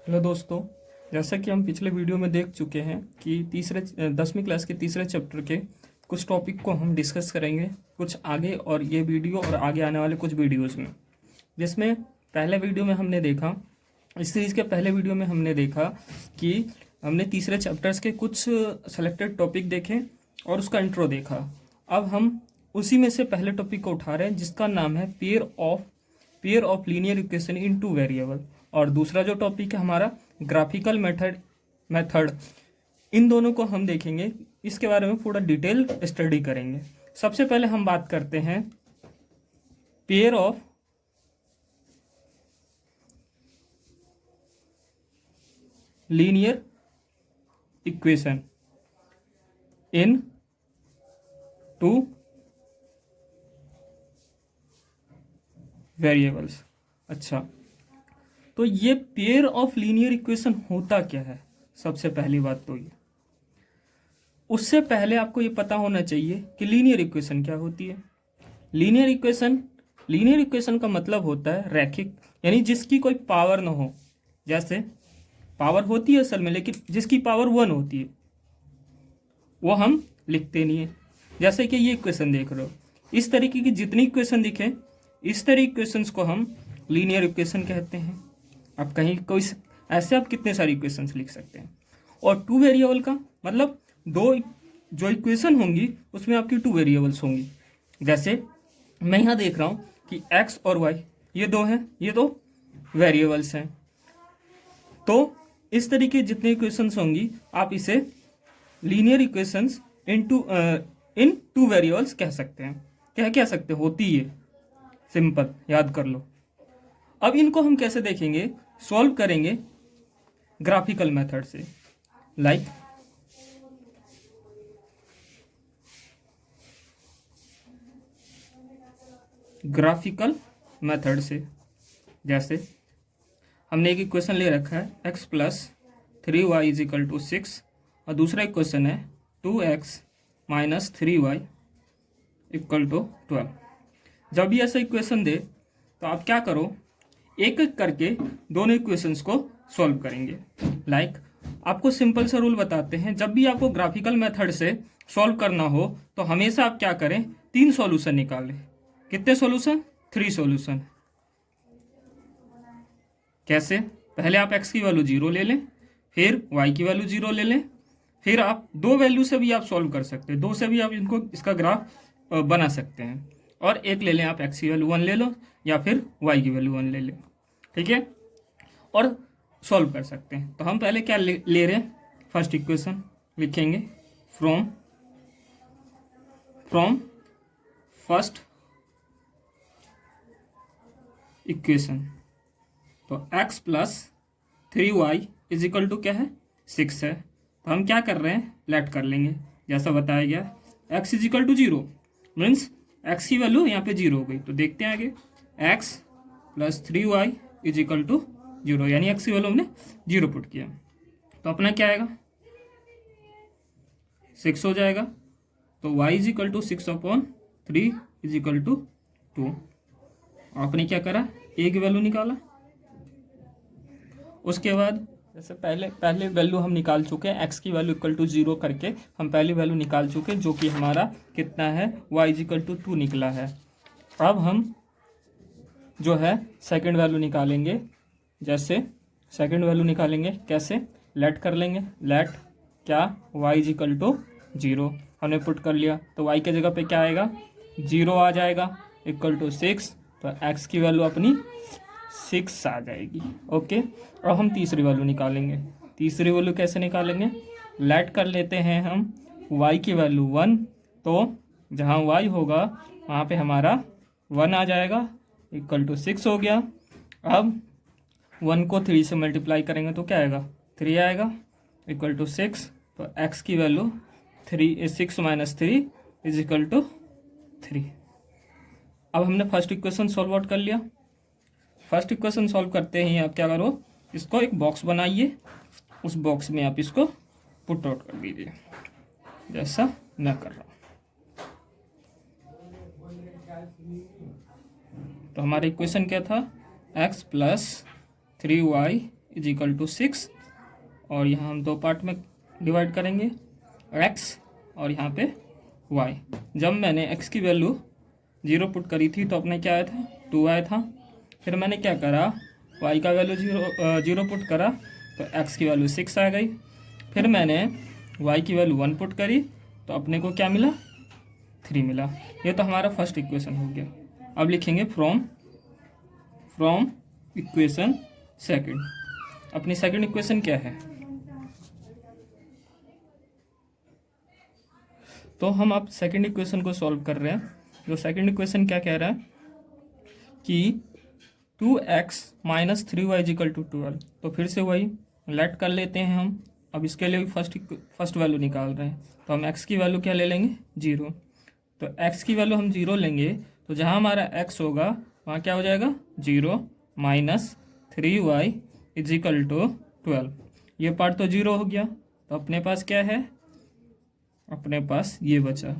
Hello दोस्तों। जैसा कि हम पिछले वीडियो में देख चुके हैं कि 10वीं क्लास के तीसरे चैप्टर के कुछ टॉपिक को हम डिस्कस करेंगे कुछ आगे, और ये वीडियो और आगे आने वाले कुछ वीडियोस में, जिसमें पहले वीडियो में हमने देखा, इस सीरीज़ के पहले वीडियो में हमने देखा कि हमने तीसरे चैप्टर्स के कुछ सेलेक्टेड टॉपिक देखे और उसका इंट्रो देखा। अब हम उसी में से पहले टॉपिक को उठा रहे हैं जिसका नाम है pair of linear equation in two variable, और दूसरा जो टॉपिक है हमारा ग्राफिकल मेथड। इन दोनों को हम देखेंगे, इसके बारे में पूरा डिटेल स्टडी करेंगे। सबसे पहले हम बात करते हैं pair of linear equation in two variables. अच्छा, तो ये पेयर ऑफ लीनियर इक्वेशन होता क्या है? सबसे पहली बात तो ये, उससे पहले आपको ये पता होना चाहिए कि लीनियर इक्वेशन क्या होती है। लीनियर इक्वेशन का मतलब होता है रैखिक, यानी जिसकी कोई पावर ना हो। जैसे पावर होती है असल में, लेकिन जिसकी पावर 1 होती है वो हम लिखते नहीं है। जैसे कि ये इक्वेशन देख रहे हो, इस तरीके की जितनी इक्वेशन दिखे, इस तरह इक्वेशंस को हम लीनियर इक्वेशन कहते हैं। अब कहीं कोई ऐसे आप कितने सारी इक्वेशंस लिख सकते हैं। और टू वेरिएबल का मतलब दो जो इक्वेशन होंगी उसमें आपकी टू वेरिएबल्स होंगी। जैसे मैं यहाँ देख रहा हूँ कि x और y ये दो हैं, ये दो वेरिएबल्स हैं। तो इस तरीके जितने इक्वेशंस होंगी आप इसे लीनियर इक्वेशंस इन टू वेरिएबल्स कह सकते हैं। क्या कह सकते होती है, सिंपल याद कर लो। अब इनको हम कैसे देखेंगे, सॉल्व करेंगे ग्राफिकल मेथड से। लाइक ग्राफिकल मेथड से, जैसे हमने एक इक्वेशन ले रखा है x plus 3y is equal to 6, और दूसरा इक्वेशन है 2x minus 3y equal to 12। जब भी ऐसा इक्वेशन दे तो आप क्या करो, एक एक करके दोनों इक्वेशंस को सॉल्व करेंगे। लाइक आपको सिंपल सा रूल बताते हैं, जब भी आपको ग्राफिकल मेथड से सॉल्व करना हो तो हमेशा आप क्या करें, 3 सॉल्यूशन निकालें। कितने सॉल्यूशन? 3 सॉल्यूशन। कैसे? पहले आप x की वैल्यू 0 ले लें, फिर y की वैल्यू 0 ले लें, फिर आप दो वैल्यू से भी आप सॉल्व कर सकते हैं, दो से भी आप इसका ग्राफ बना सकते हैं। और एक ले लें आप, x की वैल्यू 1 ले लो या फिर y की वैल्यू 1 ले लें, ठीक है, और सॉल्व कर सकते हैं। तो हम पहले क्या ले रहे हैं, फर्स्ट इक्वेशन लिखेंगे फ्रॉम फर्स्ट इक्वेशन। तो x plus 3y is equal to क्या है, 6 है। तो हम क्या कर रहे हैं, लेट कर लेंगे जैसा बताया गया। x is equal to 0 means x की वैल्यू यहाँ पे 0 हो गई। तो देखते हैं आगे, x plus 3y is equal to 0, यानी x की वैल्यू हमने 0 पुट किया। तो अपना क्या आएगा, 6 हो जाएगा। तो y is equal to 6/3 is equal to 2। आपने क्या करा, a की वैल्यू निकाला। उसके बाद जैसे पहले वैल्यू हम निकाल चुके हैं, x की वैल्यू इक्वल टू 0 करके हम पहली वैल्यू निकाल चुके हैं, जो कि हमारा कितना है, y इज इक्वल टू 2 निकला है। अब हम जो है सेकंड वैल्यू निकालेंगे। जैसे सेकंड वैल्यू निकालेंगे कैसे, लेट कर लेंगे। लेट क्या, y इज इक्वल टू 0 हमने पुट कर लिया। तो y के जगह पे क्या आएगा, 0 आ जाएगा, इक्वल टू 6। तो x की वैल्यू अपनी 6 आ जाएगी। ओके, और हम तीसरी वैल्यू निकालेंगे। तीसरी वैल्यू कैसे निकालेंगे, लेट कर लेते हैं हम y की वैल्यू 1। तो जहाँ y होगा वहाँ पे हमारा 1 आ जाएगा, इक्वल टू 6 हो गया। अब 1 को 3 से मल्टीप्लाई करेंगे तो क्या आएगा, 3 आएगा, इक्वल टू 6। तो x की value 6 minus 3 is equal to 3। अब हमने फर्स्ट इक्वेशन सॉल्व आउट कर लिया। फर्स्ट इक्वेशन सॉल्व करते ही आप क्या करो, इसको एक बॉक्स बनाइए, उस बॉक्स में आप इसको पुट आउट कर दीजिए जैसा मैं कर रहा हूँ। तो हमारा इक्वेशन क्या था, x plus 3y is equal to 6, और यहाँ हम दो पार्ट में डिवाइड करेंगे, x और यहाँ पे y। जब मैंने x की वैल्यू 0 पुट करी थी तो अपने क्या आया था, 2 आया था। फिर मैंने क्या करा, y का वैल्यू 0 पुट करा तो x की वैल्यू 6 आ गई। फिर मैंने y की वैल्यू 1 पुट करी तो अपने को क्या मिला, 3 मिला। ये तो हमारा फर्स्ट इक्वेशन हो गया। अब लिखेंगे फ्रॉम इक्वेशन सेकंड। अपनी सेकंड इक्वेशन क्या है, तो हम अब सेकंड इक्वेशन को सॉल्व कर रहे हैं। जो सेकंड इक्वेशन क्या कह रहा है कि 2x minus 3y equal to 12। तो फिर से वही लेट कर लेते हैं हम। अब इसके लिए भी फर्स्ट वैल्यू निकाल रहे हैं, तो हम x की वैल्यू क्या ले लेंगे, 0। तो x की वैल्यू हम 0 लेंगे तो जहाँ हमारा x होगा वहाँ क्या हो जाएगा, 0 minus 3y is equal to 12। ये पार्ट तो 0 हो गया, तो अपने पास क्या है, अपने पास ये बचा।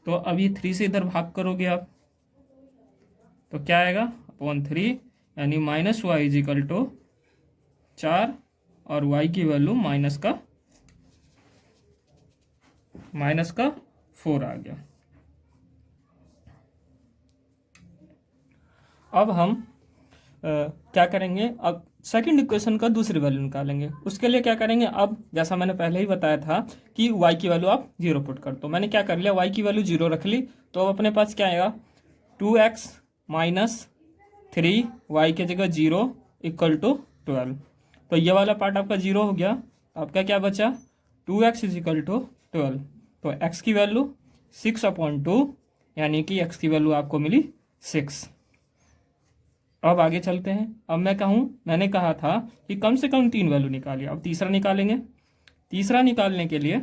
तो अब ये 3 से इधर भाग करोगे आप तो क्या आएगा, अपॉन 3, यानी minus y is equal to 4, और y की वैल्यू माइनस का 4 आ गया। अब हम क्या करेंगे, अब सेकंड इक्वेशन का दूसरी वैल्यू निकालेंगे। उसके लिए क्या करेंगे, अब जैसा मैंने पहले ही बताया था कि y की वैल्यू आप 0 पुट कर, तो मैंने क्या कर लिया, y की वैल्यू 0 रख ली। तो अब अपने पास क्या आएगा, 2x माइनस 3y की जगह 0 इक्वल टू 12। तो ये वाला पार्ट आपका 0 हो गया। आपका क्या बचा, 2x इज इक्वल टू 12। तो x की वैल्यू 6/2, यानी कि x की वैल्यू आपको मिली 6। अब आगे चलते हैं। अब मैंने कहा था कि कम से कम 3 वैल्यू निकालिए। अब तीसरा निकालेंगे। तीसरा निकालने के लिए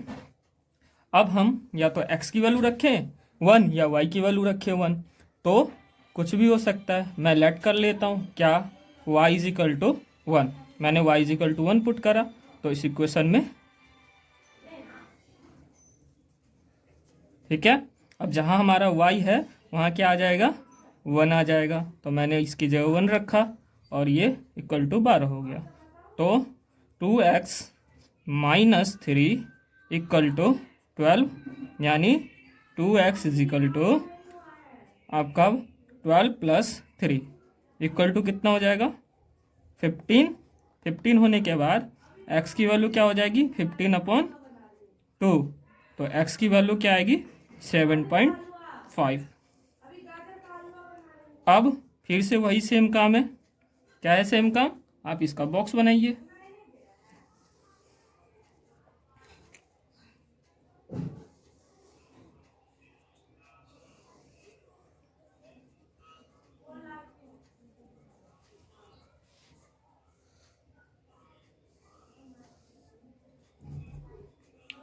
अब हम या तो x की वैल्यू रखें 1 या y की वैल्यू रखें 1, तो कुछ भी हो सकता है। मैं लेट कर लेता हूँ क्या, y इज इक्वल टू 1। मैंने y इज इक्वल टू 1 पुट करा तो इस इक्वेशन में, ठीक है। अब जहाँ हमारा y है वहाँ क्या आ जाएगा, 1 आ जाएगा। तो मैंने इसकी जगह 1 रखा और ये इक्वल टू 12 हो गया। तो 2x माइनस 3 इक्वल टू 12, यानी 2x इज इक्वल टू आपका 12 प्लस 3 इक्वल टू कितना हो जाएगा, 15। 15 होने के बाद x की वैल्यू क्या हो जाएगी, 15/2। तो x की वैल्यू क्या आएगी, 7.5। अब फिर से वही सेम काम है। क्या है सेम काम, आप इसका बॉक्स बनाइए।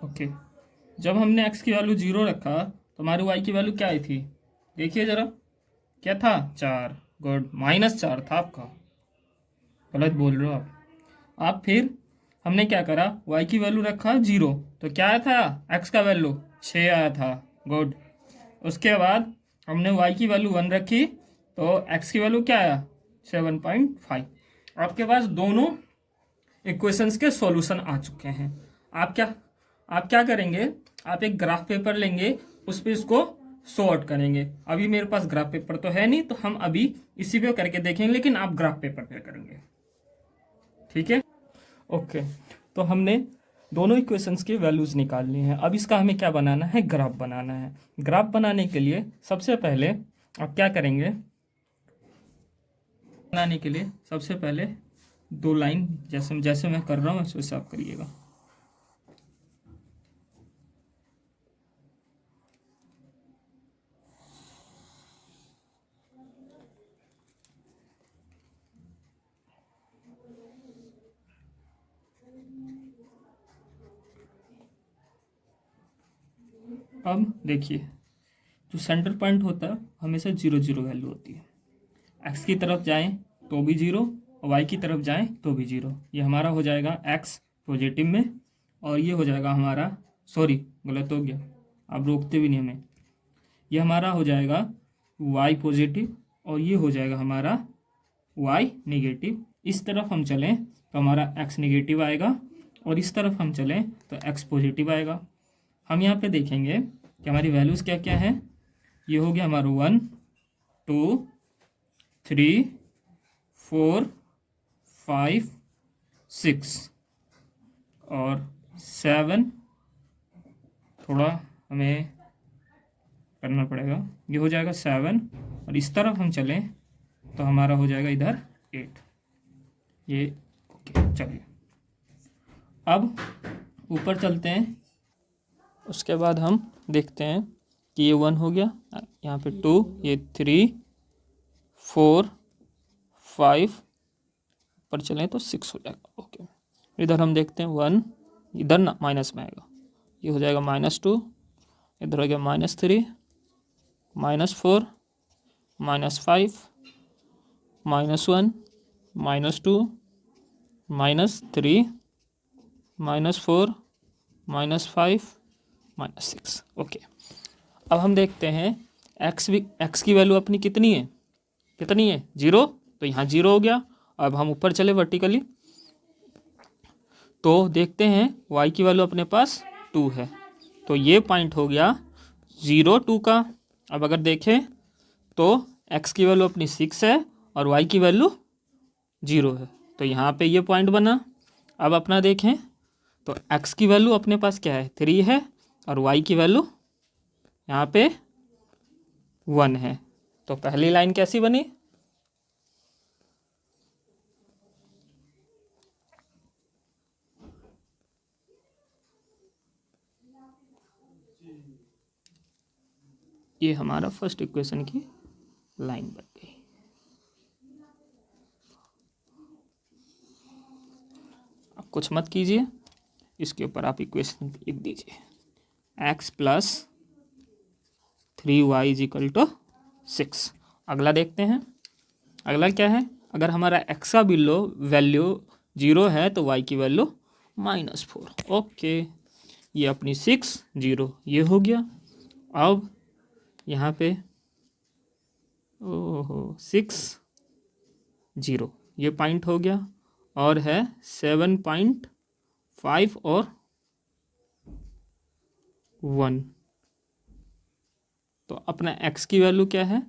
ओके, जब हमने x की वैल्यू 0 रखा तो हमारी y की वैल्यू क्या आई थी, देखिए जरा, क्या था, 4। गुड, -4 था आपका, गलत बोल रहे हो आप फिर हमने क्या करा, y की वैल्यू रखा 0, तो क्या आया था, x का वैल्यू 6 आया था। गुड। उसके बाद हमने y की वैल्यू 1 रखी तो x की वैल्यू क्या आया, 7.5। आपके पास दोनों इक्वेशंस के सॉल्यूशन आ चुके हैं। आप क्या करेंगे, आप एक ग्राफ पेपर लेंगे, उस पर इसको सॉर्ट करेंगे। अभी मेरे पास ग्राफ पेपर तो है नहीं, तो हम अभी इसी पे करके देखेंगे, लेकिन आप ग्राफ पेपर पे करेंगे, ठीक है। ओके, तो हमने दोनों इक्वेशंस के वैल्यूज निकाल लिए हैं। अब इसका हमें क्या बनाना है, ग्राफ बनाना है। ग्राफ बनाने के लिए सबसे पहले आप क्या करेंगे, बनाने के लिए सबसे पहले 2 लाइन जैसे मैं कर रहा हूँ वैसे आप करिएगा। अब देखिए, जो सेंटर पॉइंट होता है हमेशा 0 0 वैल्यू होती है। x की तरफ जाएं तो भी 0 और y की तरफ जाएं तो भी 0। ये हमारा हो जाएगा x पॉजिटिव में, और ये हो जाएगा हमारा, सॉरी गलत हो गया, आप रोकते भी नहीं हमें, ये हमारा हो जाएगा y पॉजिटिव और ये हो जाएगा हमारा y नेगेटिव। इस तरफ हम चलें तो तो हमारा x नेगेटिव आएगा, और इस तरफ हम चलें तो x पॉजिटिव आएगा। हम यहाँ पे देखेंगे कि हमारी वैल्यूज़ क्या क्या है। ये हो गया हमारा 1 2 3 4 5 6 और 7, थोड़ा हमें करना पड़ेगा, ये हो जाएगा 7, और इस तरफ हम चलें तो हमारा हो जाएगा इधर 8। ये ओके, चलिए अब ऊपर चलते हैं। उसके बाद हम देखते हैं कि ये 1 हो गया, यहाँ पे 2, ये 3 4 5, ऊपर चलें तो 6 हो जाएगा। ओके, इधर हम देखते हैं 1, इधर ना माइनस में आएगा, ये हो जाएगा -2, इधर हो गया -3 -4 -5 -1 -2 -3 -4 -5 -6। ओके, अब हम देखते हैं x की वैल्यू अपनी कितनी है 0, तो यहाँ 0 हो गया। अब हम ऊपर चले वर्टिकली तो देखते हैं y की वैल्यू अपने पास 2 है, तो ये पॉइंट हो गया 0 2 का। अब अगर देखें तो x की वैल्यू अपनी 6 है और y की वैल्यू 0 है, तो यहाँ पे ये पॉइंट बना। अब अपना देखें तो x की वैल्यू अपने पास क्या है 3 है, और y की वैल्यू यहाँ पे 1 है, तो पहली लाइन कैसी बनी, ये हमारा फर्स्ट इक्वेशन की लाइन बन गई। अब कुछ मत कीजिए, इसके ऊपर आप इक्वेशन लिख दीजिए, x + 3y = 6। अगला देखते हैं, अगला क्या है, अगर हमारा x का वैल्यू 0 है तो y की वैल्यू -4। ओके, ये अपनी 6 0 ये हो गया। अब यहाँ पे 6 0 ये पॉइंट हो गया, और है 7.5 और 1, तो अपना x की वैल्यू क्या है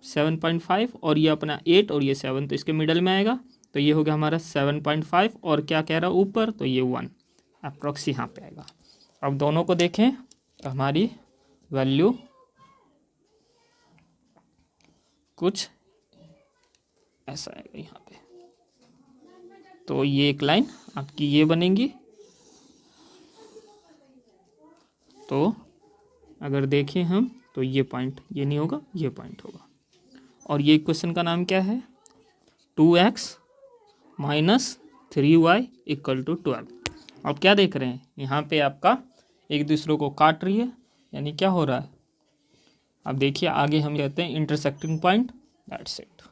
7.5, और ये अपना 8 और ये 7, तो इसके मिडल में आएगा, तो ये हो गया हमारा 7.5, और क्या कह रहा है ऊपर, तो ये 1 अप्रॉक्स यहाँ पे आएगा। अब दोनों को देखें तो हमारी वैल्यू कुछ ऐसा आएगा यहाँ पे, तो ये एक लाइन आपकी ये बनेगी। तो अगर देखें हम तो ये पॉइंट ये नहीं होगा, ये पॉइंट होगा, और ये इक्वेशन का नाम क्या है 2x - 3y = 12। अब क्या देख रहे हैं यहाँ पे आपका एक दूसरे को काट रही है, यानी क्या हो रहा है, अब देखिए आगे हम कहते हैं इंटरसेक्टिंग पॉइंट, दैट्स इट।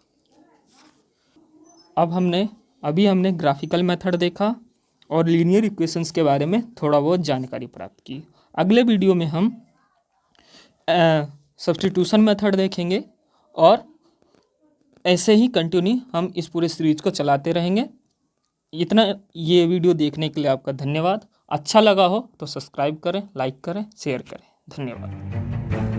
अब अभी हमने ग्राफिकल मेथड देखा और लीनियर इक्वेशंस के बारे में थोड़ा बहुत जानकारी प्राप्त की। अगले वीडियो में हम सब्स्टिट्यूशन मेथड देखेंगे, और ऐसे ही कंटिन्यू हम इस पूरे सीरीज को चलाते रहेंगे। इतना ये वीडियो देखने के लिए आपका धन्यवाद। अच्छा लगा हो तो सब्सक्राइब करें, लाइक करें, शेयर करें। धन्यवाद।